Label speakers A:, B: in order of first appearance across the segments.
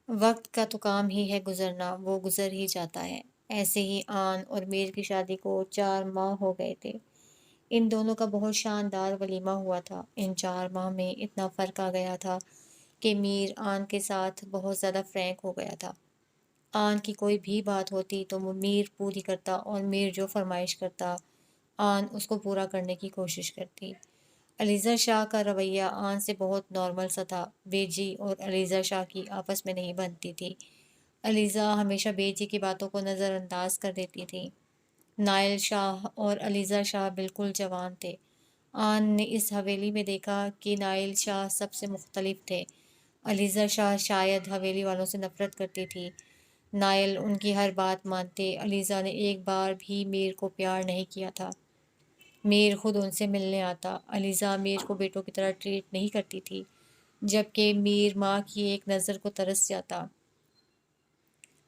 A: وقت کا تو کام ہی ہے گزرنا، وہ گزر ہی جاتا ہے۔ ایسے ہی آن اور میر کی شادی کو 4 ماہ ہو گئے تھے۔ ان دونوں کا بہت شاندار ولیمہ ہوا تھا۔ ان 4 ماہ میں اتنا فرق آ گیا تھا کہ میر آن کے ساتھ بہت زیادہ فرینک ہو گیا تھا۔ آن کی کوئی بھی بات ہوتی تو وہ میر پوری کرتا اور میر جو فرمائش کرتا آن اس کو پورا کرنے کی کوشش کرتی۔ علیزہ شاہ کا رویہ آن سے بہت نارمل سا تھا۔ بیجی اور علیزہ شاہ کی آپس میں نہیں بنتی تھی۔ علیزہ ہمیشہ بیجی کی باتوں کو نظر انداز کر دیتی تھی۔ نائل شاہ اور علیزہ شاہ بالکل جوان تھے۔ آن نے اس حویلی میں دیکھا کہ نائل شاہ سب سے مختلف تھے۔ علیزہ شاہ شاید حویلی والوں سے نفرت کرتی تھی۔ نائل ان کی ہر بات مانتے۔ علیزہ نے ایک بار بھی میر کو پیار نہیں کیا تھا۔ میر خود ان سے ملنے آتا۔ علیزہ میر کو بیٹوں کی طرح ٹریٹ نہیں کرتی تھی، جبکہ میر ماں کی ایک نظر کو ترس جاتا۔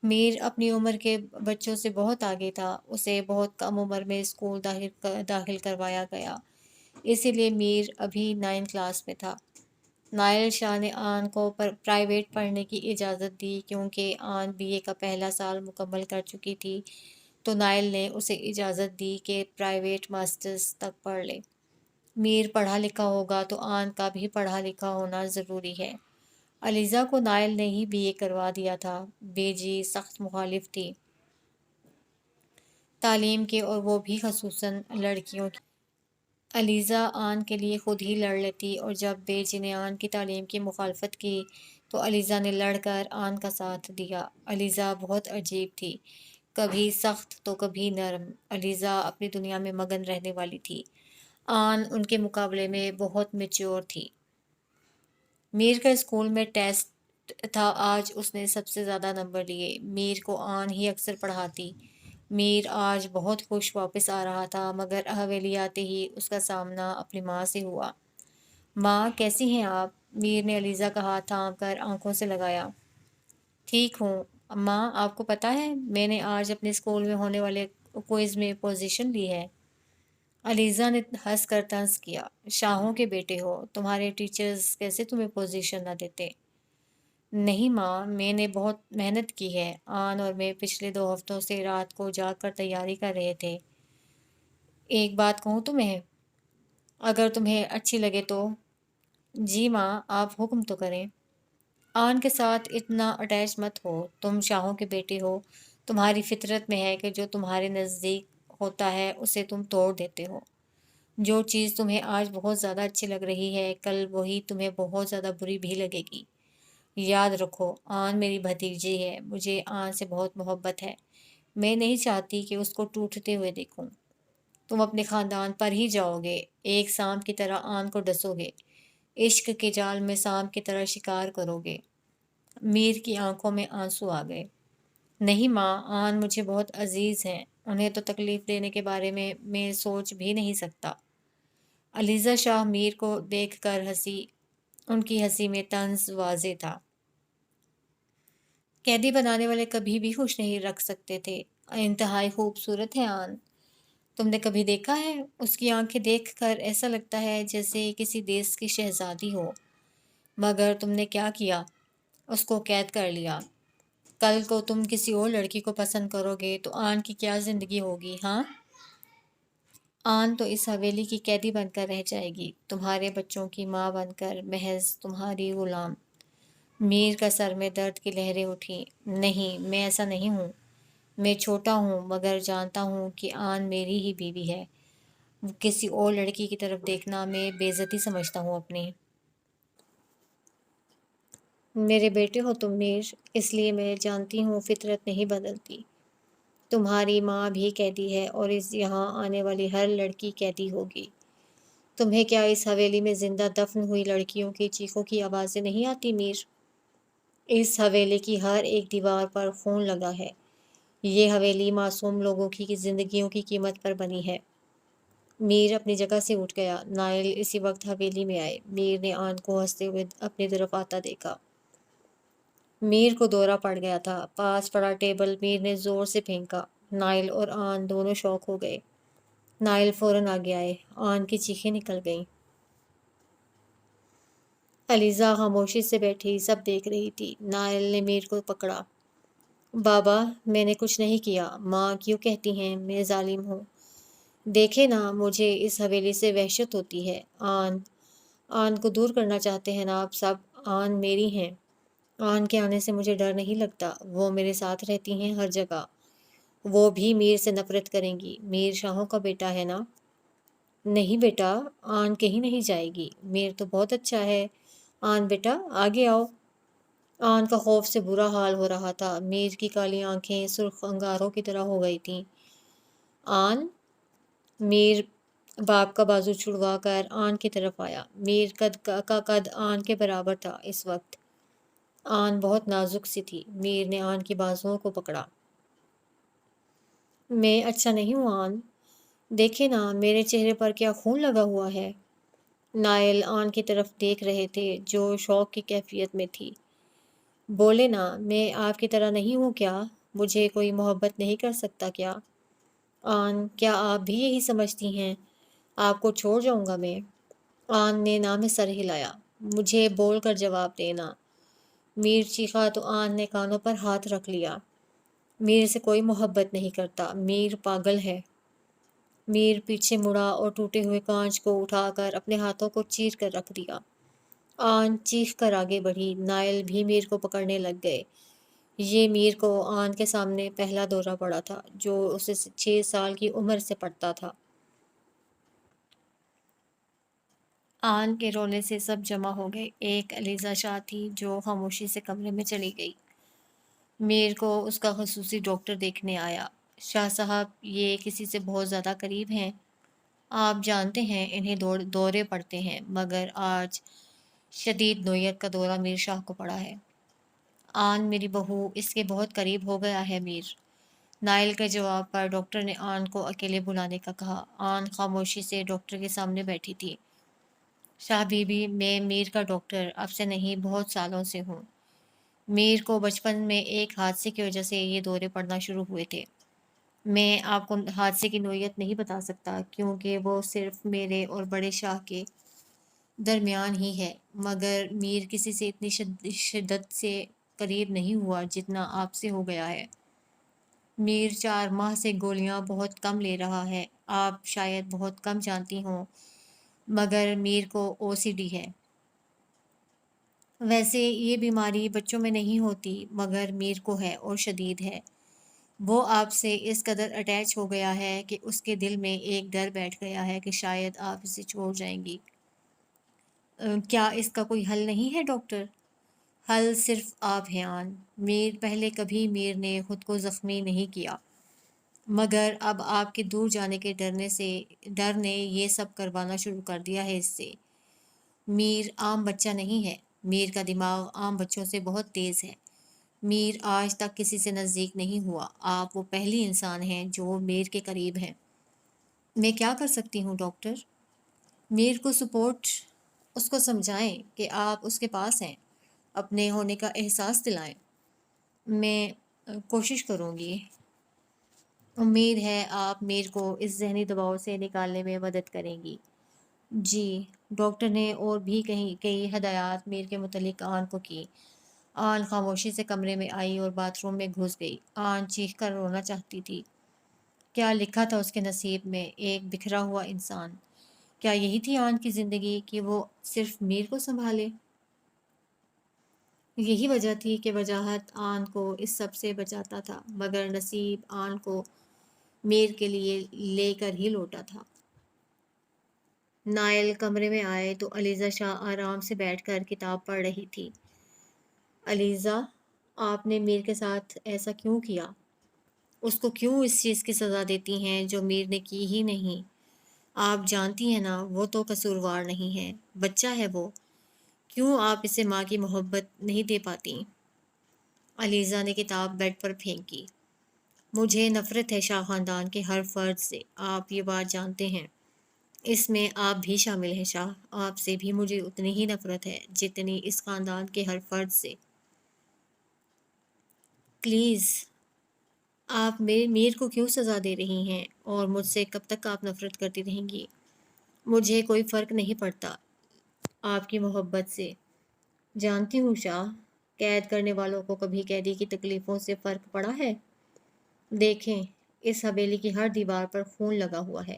A: میر اپنی عمر کے بچوں سے بہت آگے تھا۔ اسے بہت کم عمر میں اسکول داخل کروایا گیا، اسی لیے میر ابھی 9 کلاس میں تھا۔ نائل شاہ نے آن کو پرائیویٹ پڑھنے کی اجازت دی کیونکہ آن بی اے کا پہلا سال مکمل کر چکی تھی، تو نائل نے اسے اجازت دی کہ پرائیویٹ ماسٹرز تک پڑھ لے۔ میر پڑھا لکھا ہوگا تو آن کا بھی پڑھا لکھا ہونا ضروری ہے۔ علیزہ کو نائل نے ہی بی اے کروا دیا تھا۔ بیجی سخت مخالف تھی تعلیم کے، اور وہ بھی خصوصاً لڑکیوں کی۔ علیزہ آن کے لیے خود ہی لڑ لیتی، اور جب بیجی نے آن کی تعلیم کی مخالفت کی تو علیزہ نے لڑ کر آن کا ساتھ دیا۔ علیزہ بہت عجیب تھی، کبھی سخت تو کبھی نرم۔ علیزہ اپنی دنیا میں مگن رہنے والی تھی۔ آن ان کے مقابلے میں بہت میچور تھی۔ میر کا اسکول میں ٹیسٹ تھا، آج اس نے سب سے زیادہ نمبر لیے۔ میر کو آن ہی اکثر پڑھاتی۔ میر آج بہت خوش واپس آ رہا تھا، مگر حویلی آتے ہی اس کا سامنا اپنی ماں سے ہوا۔ ماں کیسی ہیں آپ؟ میر نے علیزہ کا ہاتھ تھام کر آنکھوں سے لگایا۔ ٹھیک ہوں ماں، آپ کو پتہ ہے میں نے آج اپنے اسکول میں ہونے والے کوئز میں پوزیشن لی ہے۔ علیزہ نے ہنس کر طنز کیا۔ شاہوں کے بیٹے ہو، تمہارے ٹیچرز کیسے تمہیں پوزیشن نہ دیتے؟ نہیں ماں، میں نے بہت محنت کی ہے۔ آن اور میں پچھلے 2 ہفتوں سے رات کو جاگ کر تیاری کر رہے تھے۔ ایک بات کہوں تمہیں؟ اگر تمہیں اچھی لگے تو۔ جی ماں، آپ حکم تو کریں۔ آن کے ساتھ اتنا اٹیچ مت ہو، تم شاہوں کے بیٹے ہو، تمہاری فطرت میں ہے کہ جو تمہارے نزدیک ہوتا ہے اسے تم توڑ دیتے ہو۔ جو چیز تمہیں آج بہت زیادہ اچھی لگ رہی ہے، کل وہی تمہیں بہت زیادہ بری بھی لگے گی۔ یاد رکھو، آن میری بھتیجی ہے، مجھے آن سے بہت محبت ہے۔ میں نہیں چاہتی کہ اس کو ٹوٹتے ہوئے دیکھوں۔ تم اپنے خاندان پر ہی جاؤ گے، ایک سانپ کی طرح آن کو ڈسو گے، عشق کے جال میں سانپ کی طرح شکار کرو گے۔ میر کی آنکھوں میں آنسو آ گئے۔ نہیں ماں، آن مجھے بہت عزیز ہیں، انہیں تو تکلیف دینے کے بارے میں سوچ بھی نہیں سکتا۔ علیزہ شاہ میر کو دیکھ کر ہنسی، ان کی ہنسی میں طنز واضح تھا۔ قیدی بنانے والے کبھی بھی خوش نہیں رکھ سکتے تھے۔ انتہائی خوبصورت ہے آن، تم نے کبھی دیکھا ہے؟ اس کی آنکھیں دیکھ کر ایسا لگتا ہے جیسے کسی دیس کی شہزادی ہو۔ مگر تم نے کیا کیا؟ اس کو قید کر لیا۔ کل کو تم کسی اور لڑکی کو پسند کرو گے تو آن کی کیا زندگی ہوگی؟ ہاں، آن تو اس حویلی کی قیدی بن کر رہ جائے گی، تمہارے بچوں کی ماں بن کر، محض تمہاری غلام۔ میر کا سر میں درد کی لہریں اٹھیں۔ نہیں، میں ایسا نہیں ہوں۔ میں چھوٹا ہوں مگر جانتا ہوں کہ آن میری ہی بیوی ہے۔ کسی اور لڑکی کی طرف دیکھنا میں بے عزتی سمجھتا ہوں اپنی۔ میرے بیٹے ہو تم میر، اس لیے میں جانتی ہوں فطرت نہیں بدلتی۔ تمہاری ماں بھی قیدی ہے اور یہاں آنے والی ہر لڑکی قیدی ہوگی۔ تمہیں کیا اس حویلی میں زندہ دفن ہوئی لڑکیوں کی چیخوں کی آوازیں نہیں آتی میر؟ اس حویلی کی ہر ایک دیوار پر خون لگا ہے۔ یہ حویلی معصوم لوگوں کی زندگیوں کی قیمت پر بنی ہے۔ میر اپنی جگہ سے اٹھ گیا۔ نائل اسی وقت حویلی میں آئے۔ میر نے آن کو ہنستے ہوئے اپنی طرف آتا دیکھا۔ میر کو دورہ پڑ گیا تھا۔ پاس پڑا ٹیبل میر نے زور سے پھینکا۔ نائل اور آن دونوں شوک ہو گئے۔ نائل فوراً آگے آئے۔ آن کی چیخیں نکل گئیں۔ علیزہ خاموشی سے بیٹھی سب دیکھ رہی تھی۔ نائل نے میر کو پکڑا۔ بابا، میں نے کچھ نہیں کیا۔ ماں کیوں کہتی ہیں میں ظالم ہوں؟ دیکھے نا، مجھے اس حویلی سے وحشت ہوتی ہے۔ آن آن کو دور کرنا چاہتے ہیں نا آپ سب؟ آن میری ہیں۔ آن کے آنے سے مجھے ڈر نہیں لگتا، وہ میرے ساتھ رہتی ہیں ہر جگہ۔ وہ بھی میر سے نفرت کریں گی۔ میر شاہوں کا بیٹا ہے نا؟ نہیں بیٹا، آن کہیں نہیں جائے گی، میر تو بہت اچھا ہے۔ آن بیٹا آگے آؤ۔ آن کا خوف سے برا حال ہو رہا تھا۔ میر کی کالی آنکھیں سرخ انگاروں کی طرح ہو گئی تھیں۔ آن؟ میر باپ کا بازو چھڑوا کر آن کی طرف آیا۔ میر کا قد آن کے برابر تھا اس وقت۔ آن بہت نازک سی تھی۔ میر نے آن کی بازوؤں کو پکڑا۔ میں اچھا نہیں ہوں آن، دیکھے نا میرے چہرے پر کیا خون لگا ہوا ہے۔ نائل آن کی طرف دیکھ رہے تھے جو شوق کی کیفیت میں تھی۔ بولے نا، میں آپ کی طرح نہیں ہوں کیا؟ مجھے کوئی محبت نہیں کر سکتا کیا؟ آن، کیا آپ بھی یہی سمجھتی ہیں؟ آپ کو چھوڑ جاؤں گا میں؟ آن نے نام میں سر ہلایا۔ مجھے بول کر جواب دینا۔ میر چیخا تو آن نے کانوں پر ہاتھ رکھ لیا۔ میر سے کوئی محبت نہیں کرتا، میر پاگل ہے۔ میر پیچھے مڑا اور ٹوٹے ہوئے کانچ کو اٹھا کر اپنے ہاتھوں کو چیر کر رکھ دیا۔ آن چیخ کر آگے بڑھی۔ نائل بھی میر کو پکڑنے لگ گئے۔ یہ میر کو آن کے سامنے پہلا دورہ پڑا تھا جو اسے 6 سال کی عمر سے پڑتا تھا۔ آن کے رونے سے سب جمع ہو گئے۔ ایک علیزہ شاہ تھی جو خاموشی سے کمرے میں چلی گئی۔ میر کو اس کا خصوصی ڈاکٹر دیکھنے آیا۔ شاہ صاحب، یہ کسی سے بہت زیادہ قریب ہیں۔ آپ جانتے ہیں انہیں دورے پڑتے ہیں، مگر آج شدید نوعیت کا دورہ میر شاہ کو پڑا ہے۔ آن میری بہو اس کے بہت قریب ہو گیا ہے میر۔ نائل کے جواب پر ڈاکٹر نے آن کو اکیلے بلانے کا کہا۔ آن خاموشی سے ڈاکٹر کے سامنے بیٹھی تھی۔ شاہ بی بی، میں میر کا ڈاکٹر اب سے نہیں بہت سالوں سے ہوں۔ میر کو بچپن میں ایک حادثے کی وجہ سے یہ دورے پڑنا شروع ہوئے تھے۔ میں آپ کو حادثے کی نوعیت نہیں بتا سکتا کیونکہ وہ صرف میرے اور بڑے شاہ کے درمیان ہی ہے، مگر میر کسی سے اتنی شدت سے قریب نہیں ہوا جتنا آپ سے ہو گیا ہے۔ میر 4 ماہ سے گولیاں بہت کم لے رہا ہے۔ آپ شاید بہت کم جانتی ہوں، مگر میر کو OCD ہے۔ ویسے یہ بیماری بچوں میں نہیں ہوتی، مگر میر کو ہے اور شدید ہے۔ وہ آپ سے اس قدر اٹیچ ہو گیا ہے کہ اس کے دل میں ایک ڈر بیٹھ گیا ہے کہ شاید آپ اسے چھوڑ جائیں گی۔ کیا اس کا کوئی حل نہیں ہے ڈاکٹر؟ حل صرف آپ ہیں آن۔ میر پہلے کبھی میر نے خود کو زخمی نہیں کیا، مگر اب آپ کے دور جانے کے ڈر نے یہ سب کروانا شروع کر دیا ہے اس سے۔ میر عام بچہ نہیں ہے۔ میر کا دماغ عام بچوں سے بہت تیز ہے۔ میر آج تک کسی سے نزدیک نہیں ہوا۔ آپ وہ پہلی انسان ہیں جو میر کے قریب ہیں۔ میں کیا کر سکتی ہوں ڈاکٹر؟ میر کو سپورٹ، اس کو سمجھائیں کہ آپ اس کے پاس ہیں، اپنے ہونے کا احساس دلائیں۔ میں کوشش کروں گی۔ امید ہے آپ میر کو اس ذہنی دباؤ سے نکالنے میں مدد کریں گی۔ جی۔ ڈاکٹر نے اور بھی کئی ہدایات میر کے متعلق آن کو کی۔ آن خاموشی سے کمرے میں آئی اور باتھ روم میں گھس گئی۔ آن چیخ کر رونا چاہتی تھی۔ کیا لکھا تھا اس کے نصیب میں؟ ایک بکھرا ہوا انسان۔ کیا یہی تھی آن کی زندگی کہ وہ صرف میر کو سنبھالے؟ یہی وجہ تھی کہ وجاہت آن کو اس سب سے بچاتا تھا، مگر نصیب آن کو میر کے لیے لے کر ہی لوٹا تھا۔ نائل کمرے میں آئے تو علیزہ شاہ آرام سے بیٹھ کر کتاب پڑھ رہی تھی۔ علیزہ، آپ نے میر کے ساتھ ایسا کیوں کیا؟ اس کو کیوں اس چیز کی سزا دیتی ہیں جو میر نے کی ہی نہیں؟ آپ جانتی ہیں نا وہ تو قصوروار نہیں ہے، بچہ ہے وہ۔ کیوں آپ اسے ماں کی محبت نہیں دے پاتی؟ علیزہ نے کتاب بیڈ پر پھینکی۔ مجھے نفرت ہے شاہ خاندان کے ہر فرد سے، آپ یہ بات جانتے ہیں۔ اس میں آپ بھی شامل ہیں شاہ، آپ سے بھی مجھے اتنی ہی نفرت ہے جتنی اس خاندان کے ہر فرد سے۔ پلیز، آپ میر کو کیوں سزا دے رہی ہیں اور مجھ سے کب تک آپ نفرت کرتی رہیں گی؟ مجھے کوئی فرق نہیں پڑتا آپ کی محبت سے۔ جانتی ہوں شاہ، قید کرنے والوں کو کبھی قیدی کی تکلیفوں سے فرق پڑا ہے؟ دیکھیں، اس حویلی کی ہر دیوار پر خون لگا ہوا ہے۔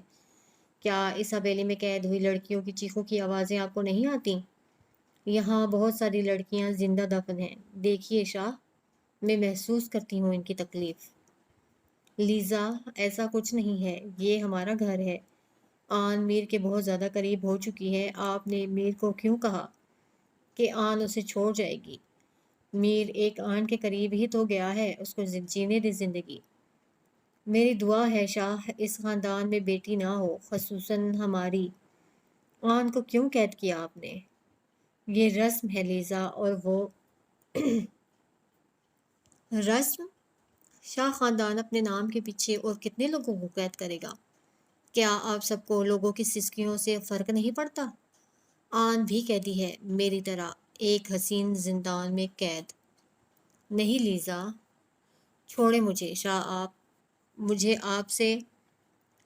A: کیا اس حویلی میں قید ہوئی لڑکیوں کی چیخوں کی آوازیں آپ کو نہیں آتی؟ یہاں بہت ساری لڑکیاں زندہ دفن ہیں۔ دیکھیے شاہ، میں محسوس کرتی ہوں ان کی تکلیف۔ لیزا، ایسا کچھ نہیں ہے، یہ ہمارا گھر ہے۔ آن میر کے بہت زیادہ قریب ہو چکی ہے۔ آپ نے میر کو کیوں کہا کہ آن اسے چھوڑ جائے گی؟ میر ایک آن کے قریب ہی تو گیا ہے، اس کو جینے دے زندگی۔ میری دعا ہے شاہ، اس خاندان میں بیٹی نہ ہو، خصوصاً ہماری۔ آن کو کیوں قید کیا آپ نے؟ یہ رسم ہے لیزا، اور وہ رسم؟ شاہ خاندان اپنے نام کے پیچھے اور کتنے لوگوں کو قید کرے گا؟ کیا آپ سب کو لوگوں کی سسکیوں سے فرق نہیں پڑتا؟ آن بھی قیدی ہے میری طرح، ایک حسین زندان میں قید۔ نہیں لیزا، چھوڑے مجھے شاہ، مجھے آپ سے۔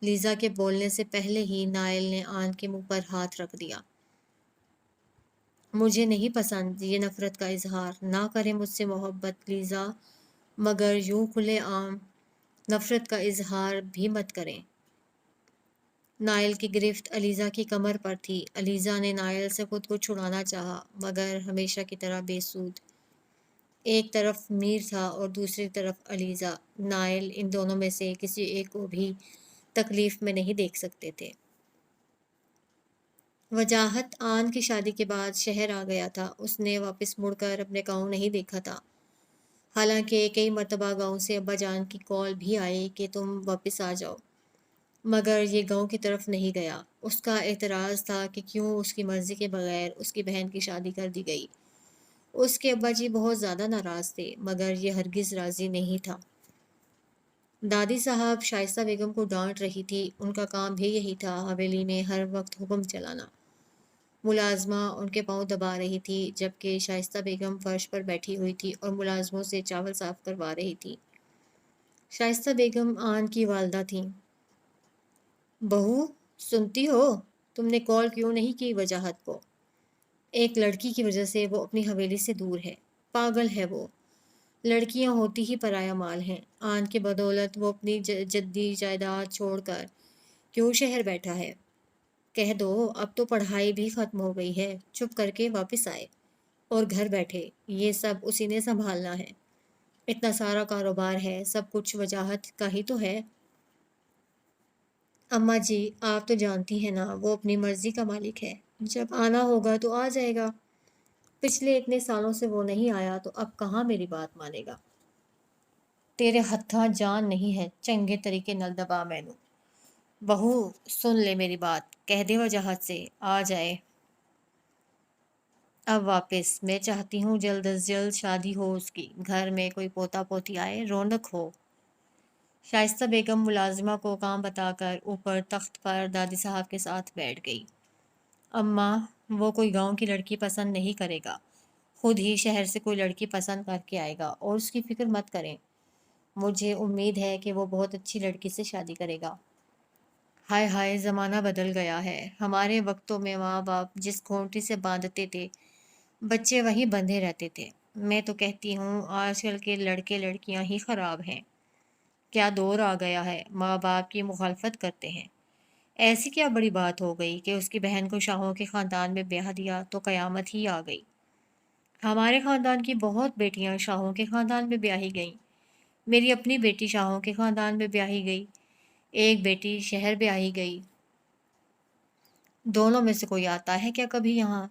A: لیزا کے بولنے سے پہلے ہی نائل نے آن کے منہ پر ہاتھ رکھ دیا۔ مجھے نہیں پسند یہ نفرت کا اظہار، نہ کریں مجھ سے محبت لیزا، مگر یوں کھلے عام نفرت کا اظہار بھی مت کریں۔ نائل کی گرفت علیزہ کی کمر پر تھی۔ علیزہ نے نائل سے خود کو چھڑانا چاہا، مگر ہمیشہ کی طرح بے سود۔ ایک طرف میر تھا اور دوسری طرف علیزہ۔ نائل ان دونوں میں سے کسی ایک کو بھی تکلیف میں نہیں دیکھ سکتے تھے۔ وجاہت آن کی شادی کے بعد شہر آ گیا تھا۔ اس نے واپس مڑ کر اپنے گاؤں نہیں دیکھا تھا، حالانکہ کئی مرتبہ گاؤں سے ابا جان کی کال بھی آئی کہ تم واپس آ جاؤ، مگر یہ گاؤں کی طرف نہیں گیا۔ اس کا اعتراض تھا کہ کیوں اس کی مرضی کے بغیر اس کی بہن کی شادی کر دی گئی۔ اس کے ابا جی بہت زیادہ ناراض تھے، مگر یہ ہرگز راضی نہیں تھا۔ دادی صاحب شائستہ بیگم کو ڈانٹ رہی تھی، ان کا کام بھی یہی تھا، حویلی میں ہر وقت حکم چلانا۔ ملازمہ ان کے پاؤں دبا رہی تھی، جبکہ شائستہ بیگم فرش پر بیٹھی ہوئی تھی اور ملازموں سے چاول صاف کروا رہی تھی۔ شائستہ بیگم آن کی والدہ تھیں۔ بہو، سنتی ہو؟ تم نے کال کیوں نہیں کی وجاہت کو؟ ایک لڑکی کی وجہ سے وہ اپنی حویلی سے دور ہے۔ پاگل ہے وہ، لڑکیاں ہوتی ہی پرایا مال ہیں۔ آن کے بدولت وہ اپنی جدی جائیداد چھوڑ کر کیوں شہر بیٹھا ہے؟ کہہ دو اب تو پڑھائی بھی ختم ہو گئی ہے، چپ کر کے واپس آئے اور گھر بیٹھے، یہ سب اسی نے سنبھالنا ہے۔ اتنا سارا کاروبار ہے، سب کچھ وجاہت کا ہی تو ہے۔ اماں جی، آپ تو جانتی ہیں نا، وہ اپنی مرضی کا مالک ہے، جب آنا ہوگا تو آ جائے گا۔ پچھلے اتنے سالوں سے وہ نہیں آیا تو اب کہاں میری بات مانے گا؟ تیرے ہتھاں جان نہیں ہے، چنگے طریقے نل دبا مینوں۔ بہو سن لے میری بات، کہہ دے وجاہت سے آ جائے اب واپس۔ میں چاہتی ہوں جلد از جلد شادی ہو اس کی، گھر میں کوئی پوتا پوتی آئے، رونق ہو۔ شائستہ بیگم ملازمہ کو کام بتا کر اوپر تخت پر دادی صاحب کے ساتھ بیٹھ گئی۔ اماں، وہ کوئی گاؤں کی لڑکی پسند نہیں کرے گا، خود ہی شہر سے کوئی لڑکی پسند کر کے آئے گا، اور اس کی فکر مت کریں۔ مجھے امید ہے کہ وہ بہت اچھی لڑکی سے شادی کرے گا۔ ہائے ہائے، زمانہ بدل گیا ہے۔ ہمارے وقتوں میں ماں باپ جس کھونٹی سے باندھتے تھے، بچے وہیں بندھے رہتے تھے۔ میں تو کہتی ہوں آج کل کے لڑکے لڑکیاں ہی خراب ہیں۔ کیا دور آ گیا ہے، ماں باپ کی مخالفت کرتے ہیں۔ ایسی کیا بڑی بات ہو گئی کہ اس کی بہن کو شاہوں کے خاندان میں بیاہ دیا تو قیامت ہی آ گئی۔ ہمارے خاندان کی بہت بیٹیاں شاہوں کے خاندان میں بیاہی گئیں۔ میری اپنی بیٹی شاہوں کے خاندان میں بیاہی گئی، ایک بیٹی شہر بیاہی گئی۔ دونوں میں سے کوئی آتا ہے کیا کبھی یہاں؟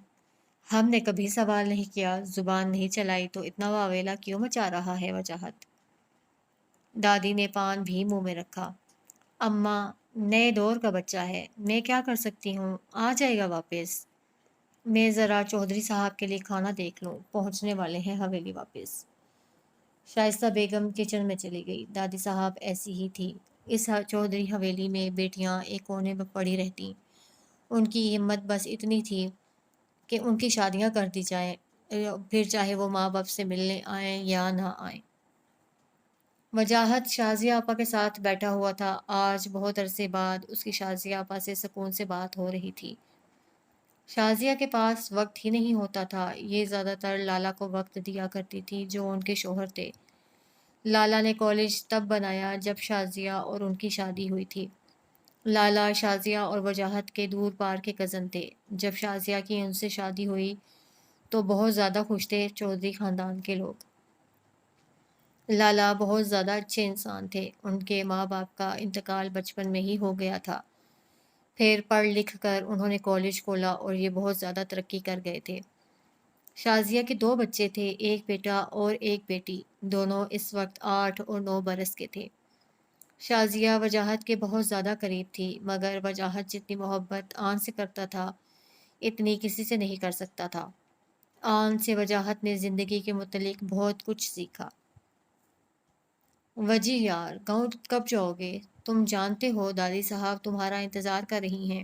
A: ہم نے کبھی سوال نہیں کیا، زبان نہیں چلائی، تو اتنا واویلا کیوں مچا رہا ہے وجاہت؟ دادی نے پان بھی منہ میں رکھا۔ اماں، نئے دور کا بچہ ہے، میں کیا کر سکتی ہوں، آ جائے گا واپس۔ میں ذرا چودھری صاحب کے لیے کھانا دیکھ لوں، پہنچنے والے ہیں حویلی واپس۔ شائستہ بیگم کچن میں چلی گئی۔ دادی صاحب ایسی ہی تھی۔ اس چودھری حویلی میں بیٹیاں ایک کونے میں پڑی رہتی، ان کی ہمت بس اتنی تھی کہ ان کی شادیاں کر دی جائیں، پھر چاہے وہ ماں باپ سے ملنے آئیں یا نہ آئیں۔ وجاہت شازیہ آپا کے ساتھ بیٹھا ہوا تھا۔ آج بہت عرصے بعد اس کی شازیہ آپا سے سکون سے بات ہو رہی تھی۔ شازیہ کے پاس وقت ہی نہیں ہوتا تھا، یہ زیادہ تر لالا کو وقت دیا کرتی تھی جو ان کے شوہر تھے۔ لالا نے کالج تب بنایا جب شازیہ اور ان کی شادی ہوئی تھی۔ لالا شازیہ اور وجاہت کے دور پار کے کزن تھے۔ جب شازیہ کی ان سے شادی ہوئی تو بہت زیادہ خوش تھے چودھری خاندان کے لوگ۔ لالا بہت زیادہ اچھے انسان تھے، ان کے ماں باپ کا انتقال بچپن میں ہی ہو گیا تھا۔ پھر پڑھ لکھ کر انہوں نے کالج کھولا اور یہ بہت زیادہ ترقی کر گئے تھے۔ شازیہ کے دو بچے تھے، ایک بیٹا اور ایک بیٹی، دونوں اس وقت 8 اور 9 برس کے تھے۔ شازیہ وجاہت کے بہت زیادہ قریب تھی، مگر وجاہت جتنی محبت آن سے کرتا تھا اتنی کسی سے نہیں کر سکتا تھا۔ آن سے وجاہت نے زندگی کے متعلق بہت کچھ سیکھا۔ وجی یار، گاؤں کب جاؤ گے؟ تم جانتے ہو دادی صاحب تمہارا انتظار کر رہی ہیں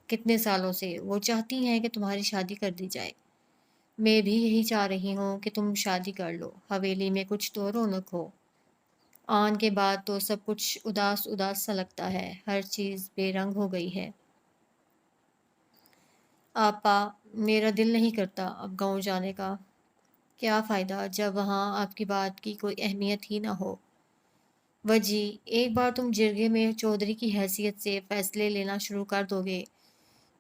A: کتنے سالوں سے، وہ چاہتی ہیں کہ تمہاری شادی کر دی جائے۔ میں بھی یہی چاہ رہی ہوں کہ تم شادی کر لو، حویلی میں کچھ تو رونق ہو۔ آن کے بعد تو سب کچھ اداس اداس سا لگتا ہے، ہر چیز بے رنگ ہو گئی ہے۔ آپا، میرا دل نہیں کرتا اب گاؤں جانے کا۔ کیا فائدہ جب وہاں آپ کی بات کی کوئی اہمیت ہی نہ ہو۔ وجی، ایک بار تم جرگے میں چودھری کی حیثیت سے فیصلے لینا شروع کر دو گے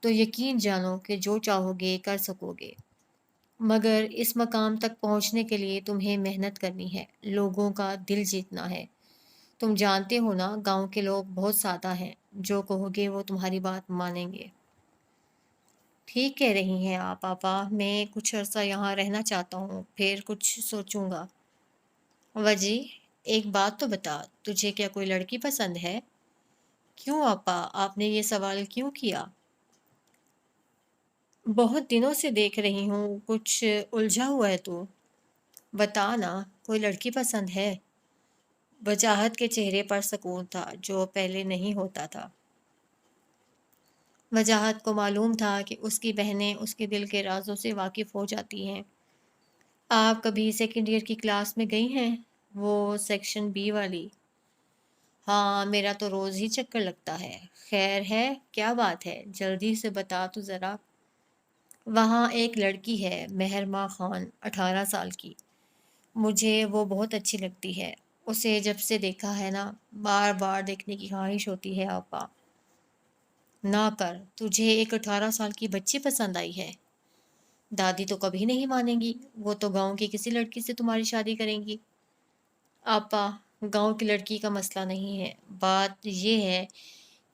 A: تو یقین جانو کہ جو چاہو گے کر سکو گے، مگر اس مقام تک پہنچنے کے لیے تمہیں محنت کرنی ہے، لوگوں کا دل جیتنا ہے۔ تم جانتے ہو نا، گاؤں کے لوگ بہت سادہ ہیں، جو کہو گے وہ تمہاری بات مانیں گے۔ ٹھیک کہہ رہی ہیں آپ آپا، میں کچھ عرصہ یہاں رہنا چاہتا ہوں، پھر کچھ سوچوں گا۔ وجی، ایک بات تو بتا، تجھے کیا کوئی لڑکی پسند ہے؟ کیوں آپا، آپ نے یہ سوال کیوں کیا؟ بہت دنوں سے دیکھ رہی ہوں، کچھ الجھا ہوا ہے تو۔ بتا نا، کوئی لڑکی پسند ہے؟ وجاہت کے چہرے پر سکون تھا جو پہلے نہیں ہوتا تھا۔ وجاہت کو معلوم تھا کہ اس کی بہنیں اس کے دل کے رازوں سے واقف ہو جاتی ہیں۔ آپ کبھی سیکنڈ ایئر کی کلاس میں گئی ہیں؟ وہ سیکشن بی والی؟ ہاں، میرا تو روز ہی چکر لگتا ہے۔ خیر ہے، کیا بات ہے، جلدی سے بتا تو ذرا۔ وہاں ایک لڑکی ہے، مہرماں خان، 18 سال کی۔ مجھے وہ بہت اچھی لگتی ہے، اسے جب سے دیکھا ہے نا، بار بار دیکھنے کی خواہش ہوتی ہے آپا۔ نہ کر، تجھے ایک 18 سال کی بچی پسند آئی ہے؟ دادی تو کبھی نہیں مانیں گی، وہ تو گاؤں کی کسی لڑکی سے تمہاری شادی کریں گی۔ آپا، گاؤں کی لڑکی کا مسئلہ نہیں ہے، بات یہ ہے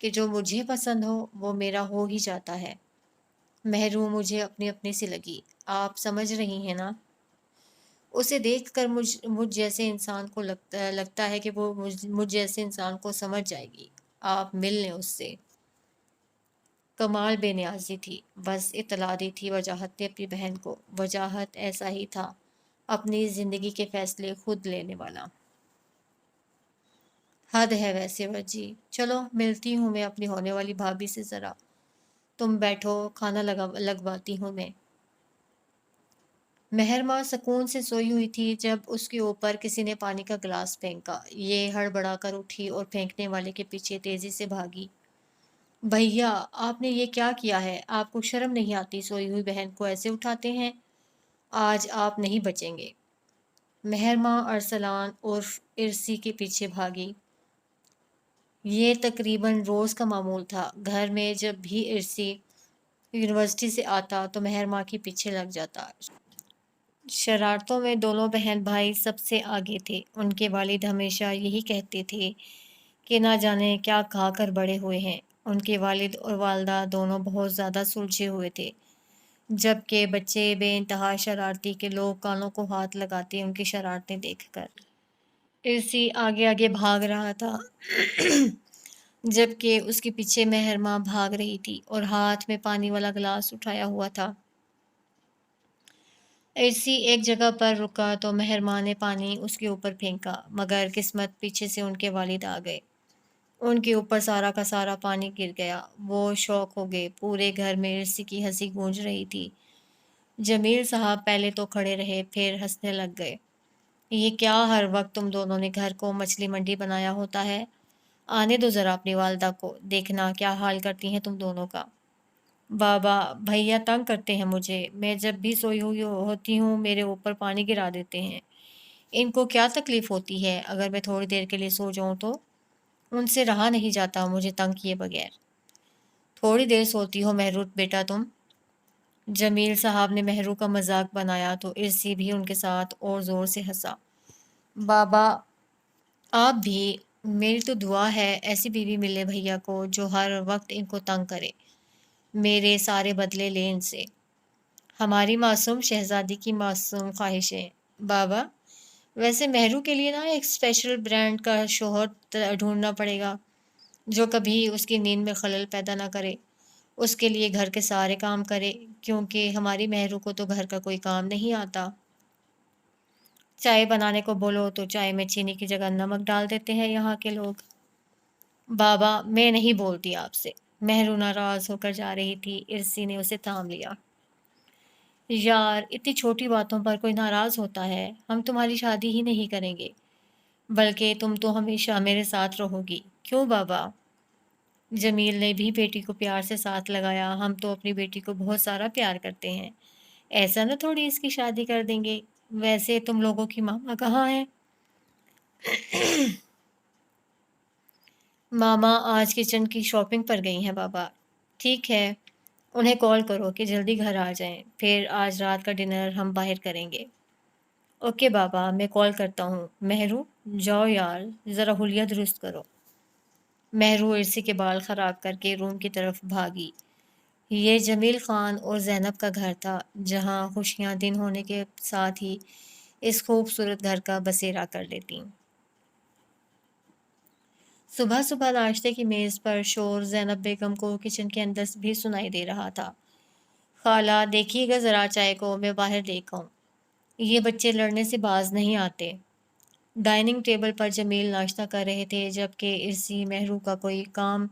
A: کہ جو مجھے پسند ہو وہ میرا ہو ہی جاتا ہے۔ محروم مجھے اپنی اپنی سی لگی، آپ سمجھ رہی ہیں نا؟ اسے دیکھ کر مجھ جیسے انسان کو لگتا ہے کہ وہ مجھ جیسے انسان کو سمجھ جائے گی، آپ مل لیں اس سے۔ کمال بے نیازی تھی، بس اطلاع دی تھی وجاہت نے اپنی بہن کو۔ وجاہت ایسا ہی تھا، اپنی زندگی کے فیصلے خود لینے والا۔ حد ہے ویسے وجی، چلو ملتی ہوں میں اپنی ہونے والی بھابھی سے ذرا۔ تم بیٹھو، کھانا لگواتی ہوں میں۔ مہرماں سکون سے سوئی ہوئی تھی جب اس کے اوپر کسی نے پانی کا گلاس پھینکا۔ یہ ہڑبڑا کر اٹھی اور پھینکنے والے کے پیچھے تیزی سے بھاگی۔ بھیا، آپ نے یہ کیا کیا ہے؟ آپ کو شرم نہیں آتی؟ سوئی ہوئی بہن کو ایسے اٹھاتے ہیں؟ آج آپ نہیں بچیں گے۔ مہرماں ارسلان عرف ارسی کے پیچھے بھاگی۔ یہ تقریباً روز کا معمول تھا، گھر میں جب بھی ارسی یونیورسٹی سے آتا تو مہرماں کے پیچھے لگ جاتا۔ شرارتوں میں دونوں بہن بھائی سب سے آگے تھے۔ ان کے والد ہمیشہ یہی کہتے تھے کہ نہ جانے کیا کھا کر بڑے ہوئے ہیں۔ ان کے والد اور والدہ دونوں بہت زیادہ سلجھے ہوئے تھے، جبکہ بچے بے انتہا شرارتی کہ لوگ کانوں کو ہاتھ لگاتے ان کی شرارتیں دیکھ کر۔ ارسی آگے آگے بھاگ رہا تھا جبکہ اس کے پیچھے مہرماں بھاگ رہی تھی اور ہاتھ میں پانی والا گلاس اٹھایا ہوا تھا۔ ارسی ایک جگہ پر رکا تو مہرماں نے پانی اس کے اوپر پھینکا، مگر قسمت پیچھے سے ان کے والد آ گئے۔ ان کے اوپر سارا کا سارا پانی گر گیا۔ وہ شوک ہو گئے، پورے گھر میں ارسی کی ہنسی گونج رہی تھی۔ جمیل صاحب پہلے تو کھڑے رہے، پھر ہنسنے لگ گئے۔ یہ کیا ہر وقت تم دونوں نے گھر کو مچھلی منڈی بنایا ہوتا ہے؟ آنے دو ذرا اپنی والدہ کو، دیکھنا کیا حال کرتی ہیں تم دونوں کا۔ بابا بھیا تنگ کرتے ہیں مجھے، میں جب بھی سوئی ہوئی ہوتی ہوں میرے اوپر پانی گرا دیتے ہیں۔ ان کو کیا تکلیف ہوتی ہے اگر میں تھوڑی دیر کے لیے سو جاؤں تو؟ ان سے رہا نہیں جاتا مجھے تنگ کیے بغیر۔ تھوڑی دیر سوتی ہو مہرو بیٹا تم؟ جمیل صاحب نے مہرو کا مذاق بنایا تو ارسی بھی ان کے ساتھ اور زور سے ہنسا۔ بابا آپ بھی، میری تو دعا ہے ایسی بیوی ملے بھیا کو جو ہر وقت ان کو تنگ کرے، میرے سارے بدلے لے ان سے۔ ہماری معصوم شہزادی کی معصوم خواہشیں۔ بابا ویسے مہرو کے لیے نا ایک اسپیشل برانڈ کا شوہر ڈھونڈنا پڑے گا جو کبھی اس کی نیند میں خلل پیدا نہ کرے، اس کے لیے گھر کے سارے کام کرے، کیونکہ ہماری مہرو کو تو گھر کا کوئی کام نہیں آتا۔ چائے بنانے کو بولو تو چائے میں چینی کی جگہ نمک ڈال دیتے ہیں یہاں کے لوگ۔ بابا میں نہیں بولتی آپ سے۔ مہرو ناراض ہو کر جا رہی تھی، ارسی نے اسے تھام لیا۔ یار اتنی چھوٹی باتوں پر کوئی ناراض ہوتا ہے؟ ہم تمہاری شادی ہی نہیں کریں گے، بلکہ تم تو ہمیشہ میرے ساتھ رہو گی، کیوں بابا؟ جمیل نے بھی بیٹی کو پیار سے ساتھ لگایا۔ ہم تو اپنی بیٹی کو بہت سارا پیار کرتے ہیں، ایسا نہ تھوڑی اس کی شادی کر دیں گے۔ ویسے تم لوگوں کی ماما کہاں ہیں؟ ماما آج کچن کی شاپنگ پر گئی ہیں بابا۔ ٹھیک ہے، انہیں کال کرو کہ جلدی گھر آ جائیں، پھر آج رات کا ڈنر ہم باہر کریں گے۔ اوکے بابا، میں کال کرتا ہوں۔ مہرو جاؤ یار، ذرا حلیہ درست کرو۔ مہرو ارسی کے بال خراب کر کے روم کی طرف بھاگی۔ یہ جمیل خان اور زینب کا گھر تھا جہاں خوشیاں دن ہونے کے ساتھ ہی اس خوبصورت گھر کا بسیرا کر لیتیں۔ صبح صبح ناشتے کی میز پر شور زینب بیگم کو کچن کے اندر بھی سنائی دے رہا تھا۔ خالہ دیکھیے گا ذرا چائے کو، میں باہر دیکھا ہوں، یہ بچے لڑنے سے باز نہیں آتے۔ ڈائننگ ٹیبل پر جمیل ناشتہ کر رہے تھے جبکہ ارسی مہرو کا کوئی کام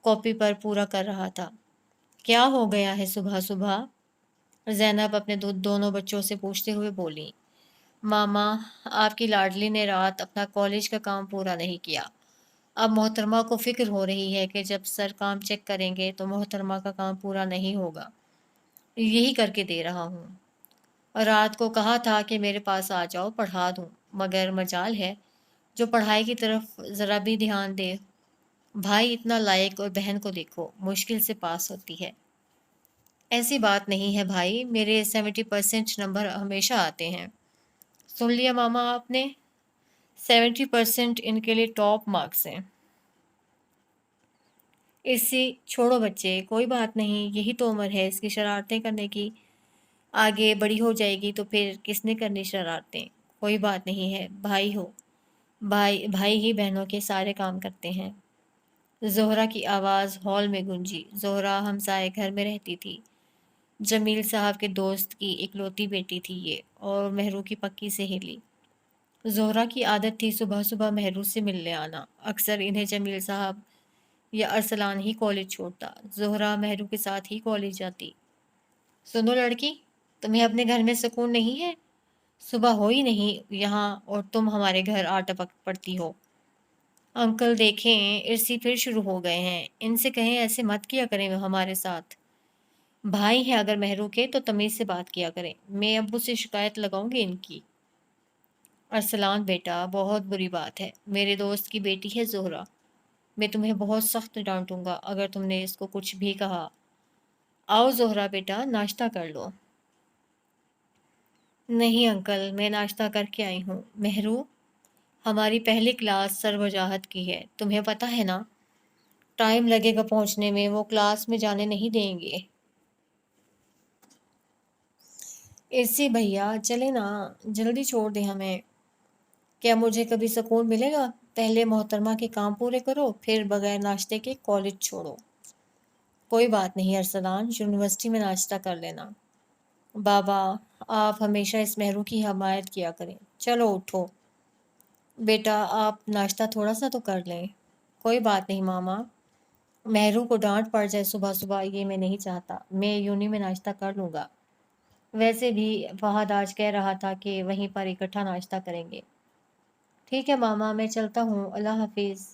A: کاپی پر پورا کر رہا تھا۔ کیا ہو گیا ہے صبح صبح؟ زینب اپنے دونوں بچوں سے پوچھتے ہوئے بولی۔ ماما آپ کی لاڈلی نے رات اپنا کالج کا کام پورا نہیں کیا، اب محترمہ کو فکر ہو رہی ہے کہ جب سر کام چیک کریں گے تو محترمہ کا کام پورا نہیں ہوگا، یہی کر کے دے رہا ہوں۔ رات کو کہا تھا کہ میرے پاس آ جاؤ پڑھا دوں، مگر مجال ہے جو پڑھائی کی طرف ذرا بھی دھیان دے۔ بھائی اتنا لائق اور بہن کو دیکھو مشکل سے پاس ہوتی ہے۔ ایسی بات نہیں ہے بھائی، میرے 70% نمبر ہمیشہ آتے ہیں۔ سن لیا ماما آپ نے؟ 70% ان کے لیے ٹاپ مارکس ہیں۔ اسی چھوڑو بچے، کوئی بات نہیں، یہی تو عمر ہے اس کی شرارتیں کرنے کی، آگے بڑی ہو جائے گی تو پھر کس نے کرنی شرارتیں؟ کوئی بات نہیں ہے، بھائی ہو، بھائی ہی بہنوں کے سارے کام کرتے ہیں۔ زہرا کی آواز ہال میں گونجی۔ زہرا ہمسائے گھر میں رہتی تھی، جمیل صاحب کے دوست کی اکلوتی بیٹی تھی یہ، اور مہرو کی پکی سہیلی۔ زہرا کی عادت تھی صبح صبح مہرو سے ملنے آنا، اکثر انہیں جمیل صاحب یا ارسلان ہی کالج چھوڑتا، زہرا مہرو کے ساتھ ہی کالج جاتی۔ سنو لڑکی، تمہیں اپنے گھر میں سکون نہیں ہے؟ صبح ہو ہی نہیں یہاں اور تم ہمارے گھر آ ٹپک پڑتی ہو۔ انکل دیکھیں ارسی پھر شروع ہو گئے ہیں، ان سے کہیں ایسے مت کیا کریں ہمارے ساتھ۔ بھائی ہیں اگر مہرو کے تو تمیز سے بات کیا کریں، میں ابو سے شکایت لگاؤں گی ان کی۔ ارسلان بیٹا بہت بری بات ہے، میرے دوست کی بیٹی ہے زہرا، میں تمہیں بہت سخت ڈانٹوں گا اگر تم نے اس کو کچھ بھی کہا۔ آؤ زہرا بیٹا ناشتہ کر لو۔ نہیں انکل، میں ناشتہ کر کے آئی ہوں۔ مہرو ہماری پہلی کلاس سر وجاہت کی ہے، تمہیں پتہ ہے نا، ٹائم لگے گا پہنچنے میں، وہ کلاس میں جانے نہیں دیں گے۔ ارسی بھیا چلے نا، جلدی چھوڑ دیں ہمیں، کیا مجھے کبھی سکون ملے گا؟ پہلے محترمہ کے کام پورے کرو پھر بغیر ناشتے کے کالج چھوڑو۔ کوئی بات نہیں ارسلان، یونیورسٹی میں ناشتہ کر لینا۔ بابا آپ ہمیشہ اس مہرو کی حمایت کیا کریں، چلو اٹھو بیٹا، آپ ناشتہ تھوڑا سا تو کر لیں۔ کوئی بات نہیں ماما، مہرو کو ڈانٹ پڑ جائے صبح صبح یہ میں نہیں چاہتا، میں یونی میں ناشتہ کر لوں گا، ویسے بھی فہد آج کہہ رہا تھا کہ وہیں پر اکٹھا ناشتہ کریں گے۔ ٹھیک ہے ماما، میں چلتا ہوں، اللہ حافظ،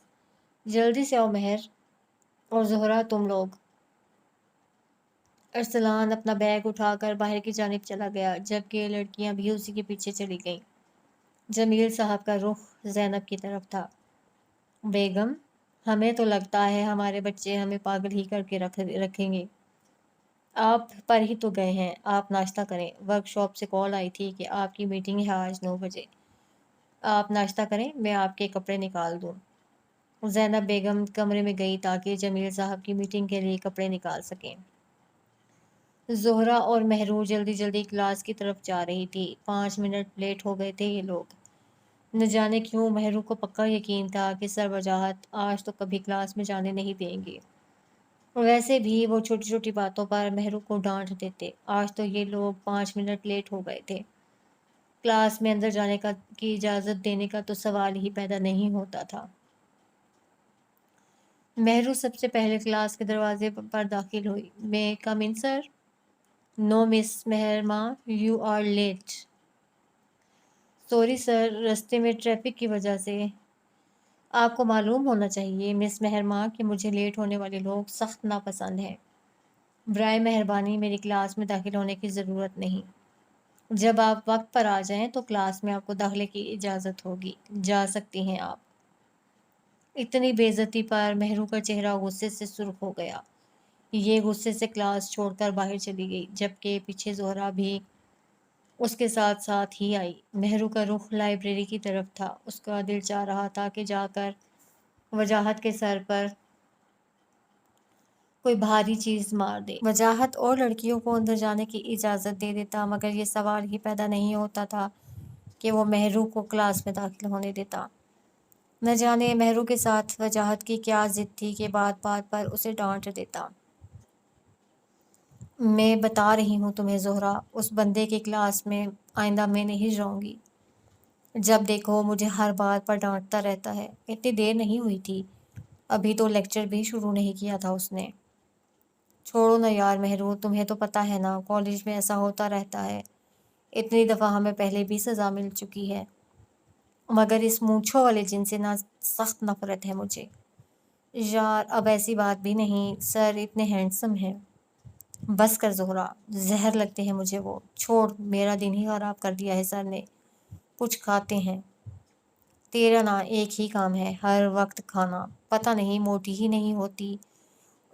A: جلدی سے آؤ مہر اور زہرا تم لوگ۔ ارسلان اپنا بیگ اٹھا کر باہر کی جانب چلا گیا، جبکہ لڑکیاں بھی اسی کے پیچھے چلی گئیں۔ جمیل صاحب کا رخ زینب کی طرف تھا۔ بیگم، ہمیں تو لگتا ہے ہمارے بچے ہمیں پاگل ہی کر کے رکھیں گے۔ آپ پر ہی تو گئے ہیں، آپ ناشتہ کریں۔ ورک شاپ سے کال آئی تھی کہ آپ کی میٹنگ ہے آج 9 بجے۔ آپ ناشتہ کریں، میں آپ کے کپڑے نکال دوں۔ زینب بیگم کمرے میں گئی تاکہ جمیل صاحب کی میٹنگ کے لیے کپڑے نکال سکیں۔ زہرہ اور مہرو جلدی جلدی کلاس کی طرف جا رہی تھی۔ 5 منٹ لیٹ ہو گئے تھے یہ لوگ۔ نہ جانے کیوں مہرو کو پکا یقین تھا کہ سر وجاہت آج تو کبھی کلاس میں جانے نہیں دیں گے۔ ویسے بھی وہ چھوٹی چھوٹی باتوں پر مہرو کو ڈانٹ دیتے، آج تو یہ لوگ 5 منٹ لیٹ ہو گئے تھے۔ کلاس میں اندر جانے کی اجازت دینے کا تو سوال ہی پیدا نہیں ہوتا تھا۔ مہرو سب سے پہلے کلاس کے دروازے پر داخل ہوئی۔ میں come in sir? No miss Mehrma, you are late. Sorry sir, رستے میں ٹریفک کی وجہ سے۔ آپ کو معلوم ہونا چاہیے مس مہرما کہ مجھے لیٹ ہونے والے لوگ سخت ناپسند ہیں۔ برائے مہربانی میری کلاس میں داخل ہونے کی ضرورت نہیں۔ جب آپ وقت پر آ جائیں تو کلاس میں آپ کو داخلے کی اجازت ہوگی، جا سکتی ہیں آپ۔ اتنی بے عزتی پر مہرو کا چہرہ غصے سے سرخ ہو گیا۔ یہ غصے سے کلاس چھوڑ کر باہر چلی گئی، جبکہ پیچھے زہرہ بھی اس کے ساتھ ساتھ ہی آئی۔ مہرو کا رخ لائبریری کی طرف تھا۔ اس کا دل چاہ رہا تھا کہ جا کر وجاہت کے سر پر کوئی بھاری چیز مار دے۔ وجاہت اور لڑکیوں کو اندر جانے کی اجازت دے دیتا، مگر یہ سوال ہی پیدا نہیں ہوتا تھا کہ وہ مہرو کو کلاس میں داخل ہونے دیتا۔ نہ جانے مہرو کے ساتھ وجاہت کی کیا ضد تھی کہ بات بات پر اسے ڈانٹ دیتا۔ میں بتا رہی ہوں تمہیں زہرہ، اس بندے کی کلاس میں آئندہ میں نہیں جاؤں گی۔ جب دیکھو مجھے ہر بات پر ڈانٹتا رہتا ہے۔ اتنی دیر نہیں ہوئی تھی، ابھی تو لیکچر بھی شروع نہیں کیا تھا اس نے۔ چھوڑو نا یار مہرو، تمہیں تو پتہ ہے نا کالج میں ایسا ہوتا رہتا ہے، اتنی دفعہ ہمیں پہلے بھی سزا مل چکی ہے۔ مگر اس مونچھوں والے جن سے نا سخت نفرت ہے مجھے۔ یار اب ایسی بات بھی نہیں، سر اتنے ہینڈسم ہیں۔ بس کر زہرہ، زہر لگتے ہیں مجھے وہ۔ چھوڑ، میرا دن ہی خراب کر دیا ہے سر نے۔ کچھ کھاتے ہیں۔ تیرا نا ایک ہی کام ہے، ہر وقت کھانا، پتہ نہیں موٹی ہی نہیں ہوتی۔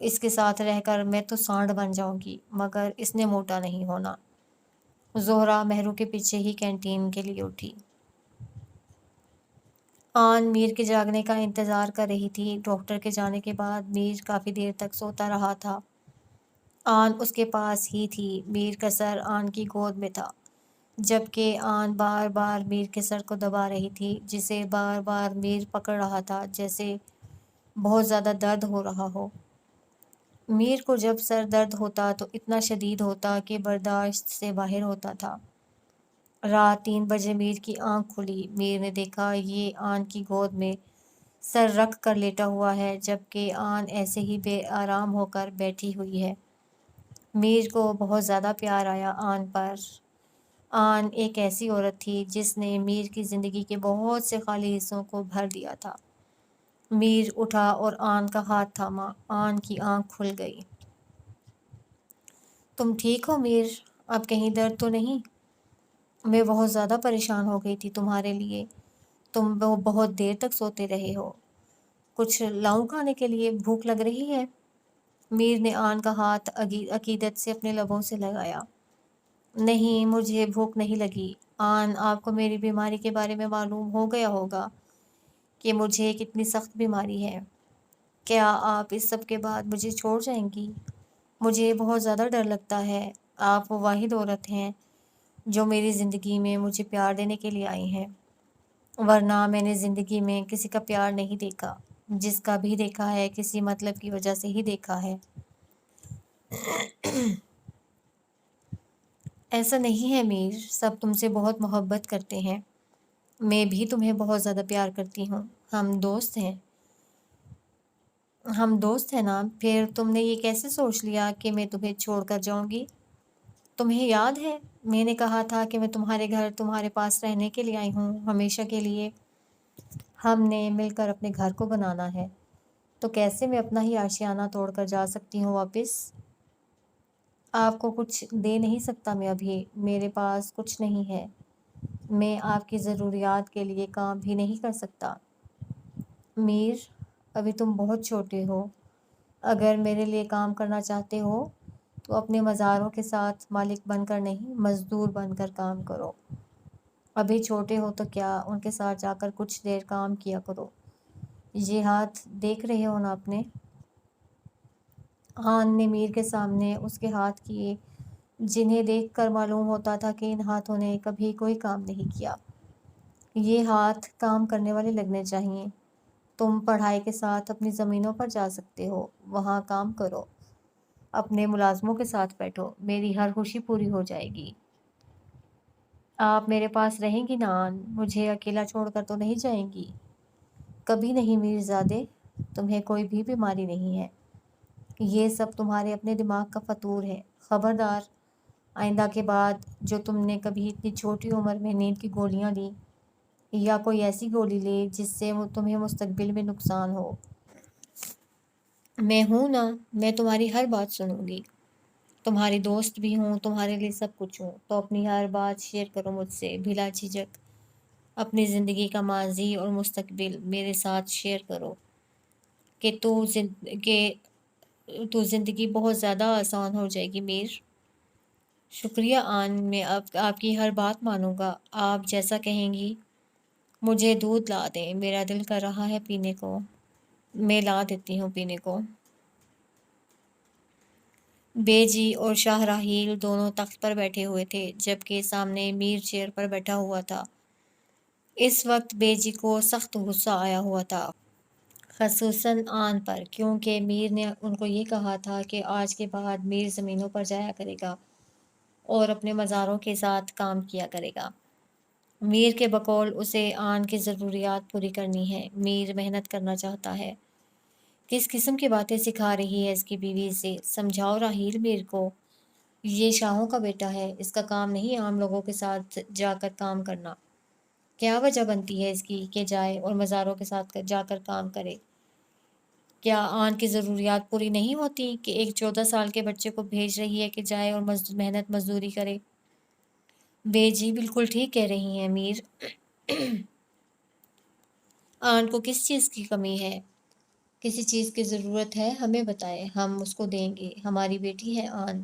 A: اس کے ساتھ رہ کر میں تو سانڈ بن جاؤں گی، مگر اس نے موٹا نہیں ہونا۔ زہرہ مہرو کے پیچھے ہی کینٹین کے لیے اٹھی۔ آن میر کے جاگنے کا انتظار کر رہی تھی۔ ڈاکٹر کے جانے کے بعد میر کافی دیر تک سوتا رہا تھا۔ آن اس کے پاس ہی تھی، میر کا سر آن کی گود میں تھا، جبکہ آن بار بار میر کے سر کو دبا رہی تھی، جسے بار بار میر پکڑ رہا تھا جیسے بہت زیادہ درد ہو رہا ہو۔ میر کو جب سر درد ہوتا تو اتنا شدید ہوتا کہ برداشت سے باہر ہوتا تھا۔ رات 3 بجے میر کی آنکھ کھلی۔ میر نے دیکھا یہ آن کی گود میں سر رکھ کر لیٹا ہوا ہے، جبکہ آن ایسے ہی بے آرام ہو کر بیٹھی ہوئی ہے۔ میر کو بہت زیادہ پیار آیا آن پر۔ آن ایک ایسی عورت تھی جس نے میر کی زندگی کے بہت سے خالی حصوں کو بھر دیا تھا۔ میر اٹھا اور آن کا ہاتھ تھاما۔ آن کی آنکھ کھل گئی۔ تم ٹھیک ہو میر؟ اب کہیں درد تو نہیں؟ میں بہت زیادہ پریشان ہو گئی تھی تمہارے لیے، تم بہت دیر تک سوتے رہے ہو۔ کچھ لاؤں کھانے کے لیے؟ بھوک لگ رہی ہے؟ میر نے آن کا ہاتھ عقیدت سے اپنے لبوں سے لگایا۔ نہیں، مجھے بھوک نہیں لگی۔ آن، آپ کو میری بیماری کے بارے میں معلوم ہو گیا ہوگا کہ مجھے کتنی سخت بیماری ہے۔ کیا آپ اس سب کے بعد مجھے چھوڑ جائیں گی؟ مجھے بہت زیادہ ڈر لگتا ہے۔ آپ وہ واحد عورت ہیں جو میری زندگی میں مجھے پیار دینے کے لیے آئی ہیں، ورنہ میں نے زندگی میں کسی کا پیار نہیں دیکھا۔ جس کا بھی دیکھا ہے کسی مطلب کی وجہ سے ہی دیکھا ہے۔ ایسا نہیں ہے میر، سب تم سے بہت محبت کرتے ہیں۔ میں بھی تمہیں بہت زیادہ پیار کرتی ہوں۔ ہم دوست ہیں۔ ہم دوست ہیں نا، پھر تم نے یہ کیسے سوچ لیا کہ میں تمہیں چھوڑ کر جاؤں گی؟ تمہیں یاد ہے میں نے کہا تھا کہ میں تمہارے گھر تمہارے پاس رہنے کے لیے آئی ہوں، ہمیشہ کے لیے۔ ہم نے مل کر اپنے گھر کو بنانا ہے، تو کیسے میں اپنا ہی آشیانہ توڑ کر جا سکتی ہوں واپس؟ آپ کو کچھ دے نہیں سکتا میں ابھی، میرے پاس کچھ نہیں ہے، میں آپ کی ضروریات کے لیے کام بھی نہیں کر سکتا۔ میر، ابھی تم بہت چھوٹے ہو، اگر میرے لیے کام کرنا چاہتے ہو تو اپنے مزاروں کے ساتھ مالک بن کر نہیں، مزدور بن کر کام کرو۔ ابھی چھوٹے ہو تو کیا، ان کے ساتھ جا کر کچھ دیر کام کیا کرو۔ یہ ہاتھ دیکھ رہے ہو نا اپنے؟ آن نے میر کے سامنے اس کے ہاتھ کیے، جنہیں دیکھ کر معلوم ہوتا تھا کہ ان ہاتھوں نے کبھی کوئی کام نہیں کیا۔ یہ ہاتھ کام کرنے والے لگنے چاہیے۔ تم پڑھائی کے ساتھ اپنی زمینوں پر جا سکتے ہو، وہاں کام کرو، اپنے ملازموں کے ساتھ بیٹھو، میری ہر خوشی پوری ہو جائے گی۔ آپ میرے پاس رہیں گی نا آن؟ مجھے اکیلا چھوڑ کر تو نہیں جائیں گی؟ کبھی نہیں میرزادے، تمہیں کوئی بھی بیماری نہیں ہے، یہ سب تمہارے اپنے دماغ کا فطور ہے۔ خبردار، آئندہ کے بعد جو تم نے کبھی اتنی چھوٹی عمر میں نیند کی گولیاں لی یا کوئی ایسی گولی لی جس سے تمہیں مستقبل میں نقصان ہو۔ میں ہوں نا، میں تمہاری ہر بات سنوں گی، تمہاری دوست بھی ہوں، تمہارے لیے سب کچھ ہوں، تو اپنی ہر بات شیئر کرو مجھ سے بلا جھجک، اپنی زندگی کا ماضی اور مستقبل میرے ساتھ شیئر کرو کہ تو زندگی بہت زیادہ آسان ہو جائے گی میر۔ شکریہ آن، میں اب آپ کی ہر بات مانوں گا، آپ جیسا کہیں گی۔ مجھے دودھ لا دیں، میرا دل کر رہا ہے پینے کو۔ میں لا دیتی ہوں پینے کو۔ بے جی اور شاہ راہیل دونوں تخت پر بیٹھے ہوئے تھے، جبکہ سامنے میر چیئر پر بیٹھا ہوا تھا۔ اس وقت بے جی کو سخت غصہ آیا ہوا تھا، خصوصاً آن پر، کیونکہ میر نے ان کو یہ کہا تھا کہ آج کے بعد میر زمینوں پر جایا کرے گا اور اپنے مزاروں کے ساتھ کام کیا کرے گا۔ میر کے بقول اسے آن کی ضروریات پوری کرنی ہے، میر محنت کرنا چاہتا ہے۔ کس قسم کی باتیں سکھا رہی ہے اس کی بیوی سے؟ سمجھاؤ راہیل میر کو، یہ شاہوں کا بیٹا ہے، اس کا کام نہیں عام لوگوں کے ساتھ جا کر کام کرنا۔ کیا وجہ بنتی ہے اس کی کہ جائے اور مزاروں کے ساتھ جا کر کام کرے؟ کیا آن کی ضروریات پوری نہیں ہوتی کہ ایک 14 سال کے بچے کو بھیج رہی ہے کہ جائے اور محنت مزدوری کرے؟ بے جی بالکل ٹھیک کہہ رہی ہیں میر۔ آن کو کس چیز کی کمی ہے؟ کسی چیز کی ضرورت ہے ہمیں بتائے، ہم اس کو دیں گے، ہماری بیٹی ہے آن۔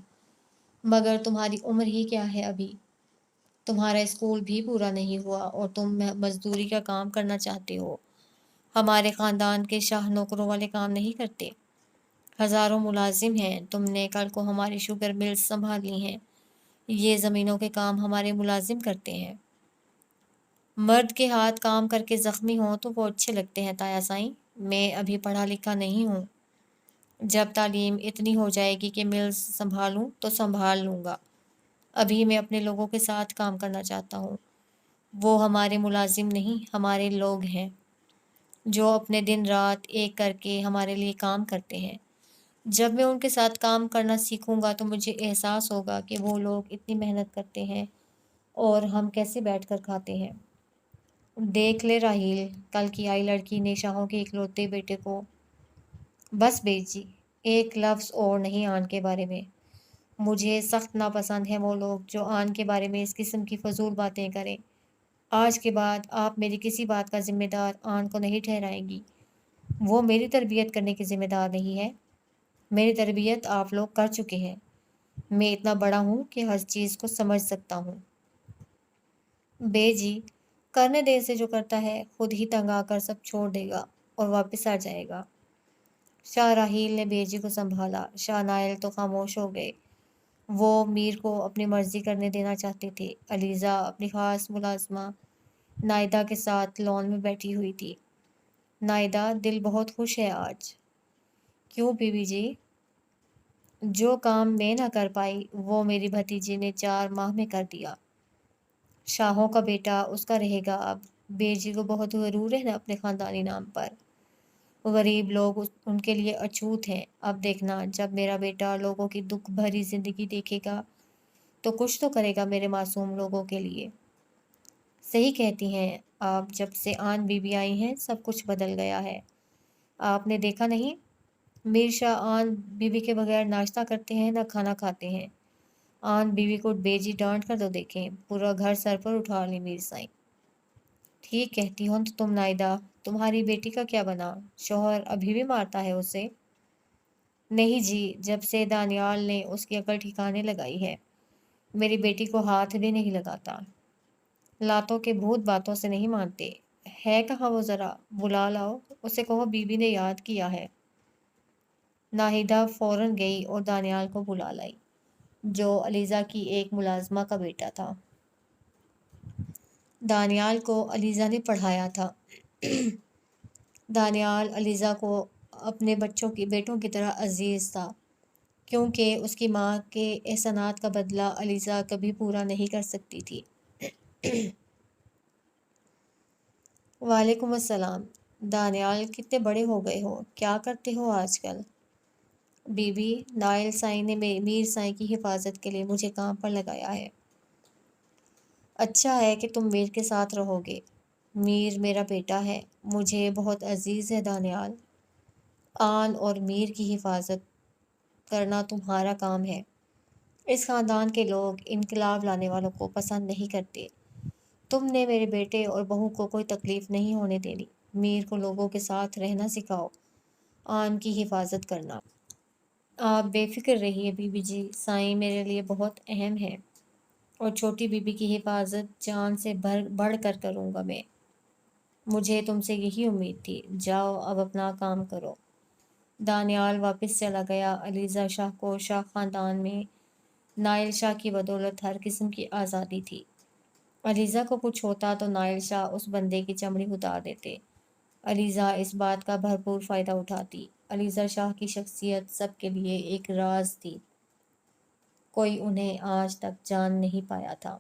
A: مگر تمہاری عمر ہی کیا ہے ابھی؟ تمہارا اسکول بھی پورا نہیں ہوا اور تم مزدوری کا کام کرنا چاہتے ہو۔ ہمارے خاندان کے شاہ نوکروں والے کام نہیں کرتے، ہزاروں ملازم ہیں، تم نے کل کو ہماری شوگر ملز سنبھال لی ہیں، یہ زمینوں کے کام ہمارے ملازم کرتے ہیں۔ مرد کے ہاتھ کام کر کے زخمی ہوں تو وہ اچھے لگتے ہیں تایا سائیں، میں ابھی پڑھا لکھا نہیں ہوں، جب تعلیم اتنی ہو جائے گی کہ ملز سنبھالوں تو سنبھال لوں گا، ابھی میں اپنے لوگوں کے ساتھ کام کرنا چاہتا ہوں۔ وہ ہمارے ملازم نہیں، ہمارے لوگ ہیں، جو اپنے دن رات ایک کر کے ہمارے لیے کام کرتے ہیں۔ جب میں ان کے ساتھ کام کرنا سیکھوں گا تو مجھے احساس ہوگا کہ وہ لوگ اتنی محنت کرتے ہیں اور ہم کیسے بیٹھ کر کھاتے ہیں۔ دیکھ لے راہیل، کل کی آئی لڑکی نے شاہوں کے اکلوتے بیٹے کو۔ بس بے جی، ایک لفظ اور نہیں آن کے بارے میں۔ مجھے سخت ناپسند ہیں وہ لوگ جو آن کے بارے میں اس قسم کی فضول باتیں کریں۔ آج کے بعد آپ میری کسی بات کا ذمہ دار آن کو نہیں ٹھہرائیں گی، وہ میری تربیت کرنے کی ذمہ دار نہیں ہے، میری تربیت آپ لوگ کر چکے ہیں، میں اتنا بڑا ہوں کہ ہر چیز کو سمجھ سکتا ہوں۔ بے جی، کرنے دے سے جو کرتا ہے خود ہی تنگ آ کر سب چھوڑ دے گا اور واپس آ جائے گا۔ شاہ راہیل نے بے جی کو سنبھالا، شاہ نائل تو خاموش ہو گئے، وہ میر کو اپنی مرضی کرنے دینا چاہتے تھے۔ علیزہ اپنی خاص ملازمہ نائدہ کے ساتھ لون میں بیٹھی ہوئی تھی۔ نائدہ، دل بہت خوش ہے آج۔ کیوں بیوی جی؟ جو کام میں نہ کر پائی وہ میری بھتیجی نے 4 ماہ میں کر دیا۔ شاہوں کا بیٹا اس کا رہے گا اب۔ بے جی کو بہت غرور ہے نا اپنے خاندانی نام پر، غریب لوگ ان کے لیے اچھوت ہیں۔ اب دیکھنا، جب میرا بیٹا لوگوں کی دکھ بھری زندگی دیکھے گا تو کچھ تو کرے گا میرے معصوم لوگوں کے لیے۔ صحیح کہتی ہیں آپ، جب سے آن بی بی آئی ہیں سب کچھ بدل گیا ہے۔ آپ نے دیکھا نہیں، میر شاہ آن بی بی کے بغیر ناشتہ کرتے ہیں نہ کھانا کھاتے ہیں۔ آن بیوی کو بیجی ڈانٹ کر تو دیکھیں، پورا گھر سر پر اٹھا لی میر سائیں۔ ٹھیک کہتی ہو تو تم نائدہ، تمہاری بیٹی کا کیا بنا؟ شوہر ابھی بھی مارتا ہے اسے؟ نہیں جی، جب سے دانیال نے اس کی عقل ٹھکانے لگائی ہے، میری بیٹی کو ہاتھ بھی نہیں لگاتا۔ لاتوں کے بھوت باتوں سے نہیں مانتے۔ ہے کہاں وہ؟ ذرا بلا لاؤ، اسے کہو بی بی نے یاد کیا ہے۔ ناہیدہ فوراً گئی اور دانیال کو بلا لائی، جو علیزہ کی ایک ملازمہ کا بیٹا تھا۔ دانیال کو علیزہ نے پڑھایا تھا۔ دانیال علیزہ کو اپنے بیٹوں کی طرح عزیز تھا، کیونکہ اس کی ماں کے احسانات کا بدلہ علیزہ کبھی پورا نہیں کر سکتی تھی۔ وعلیکم السلام۔ دانیال، کتنے بڑے ہو گئے ہو؟ کیا کرتے ہو آج کل؟ بی بی، نائل سائیں نے میر سائیں کی حفاظت کے لیے مجھے کام پر لگایا ہے۔ اچھا ہے کہ تم میر کے ساتھ رہو گے۔ میر میرا بیٹا ہے، مجھے بہت عزیز ہے دانیال۔ آن اور میر کی حفاظت کرنا تمہارا کام ہے۔ اس خاندان کے لوگ انقلاب لانے والوں کو پسند نہیں کرتے۔ تم نے میرے بیٹے اور بہو کو کوئی تکلیف نہیں ہونے دینی۔ میر کو لوگوں کے ساتھ رہنا سکھاؤ، آن کی حفاظت کرنا۔ آپ بے فکر رہیے بی بی جی، سائیں میرے لیے بہت اہم ہے، اور چھوٹی بی بی کی حفاظت جان سے بڑھ کر کروں گا میں۔ مجھے تم سے یہی امید تھی۔ جاؤ اب اپنا کام کرو۔ دانیال واپس چلا گیا۔ علیزہ شاہ کو شاہ خاندان میں نائل شاہ کی بدولت ہر قسم کی آزادی تھی۔ علیزہ کو کچھ ہوتا تو نائل شاہ اس بندے کی چمڑی اتار دیتے۔ علیزہ اس بات کا بھرپور فائدہ اٹھاتی۔ علیزہ شاہ کی شخصیت سب کے لیے ایک راز تھی، کوئی انہیں آج تک جان نہیں پایا تھا۔